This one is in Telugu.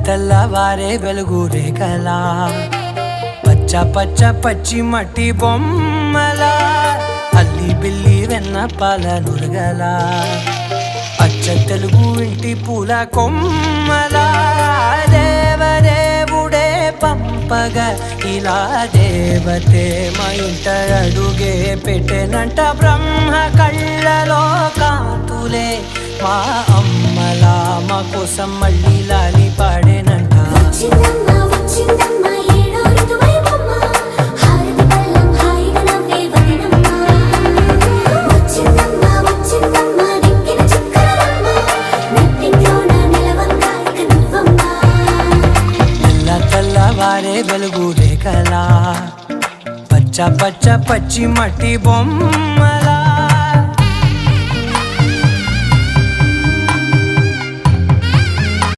తెల్లవారే వెలుగు రేఖలా పచ్చ పచ్చ పచ్చి మట్టి బొమ్మలా అల్లి బిల్లి వెన్న పాల నురగలా అచ్చ తెలుగు ఇంటి పూల కొమ్మలా దేవదేవుడే పంపగా ఇలా దేవతే మా ఇంట అడుగే పెట్టెనంట బ్రహ్మ కళ్ళలో కాంతులే మా అమ్మలా మా కోసం మళ్ళీ లాలి పాడేనంట తెల్లవారే వెలుగు రేఖలా పచ్చ పచ్చ పచ్చి మట్టి బొమ్మలా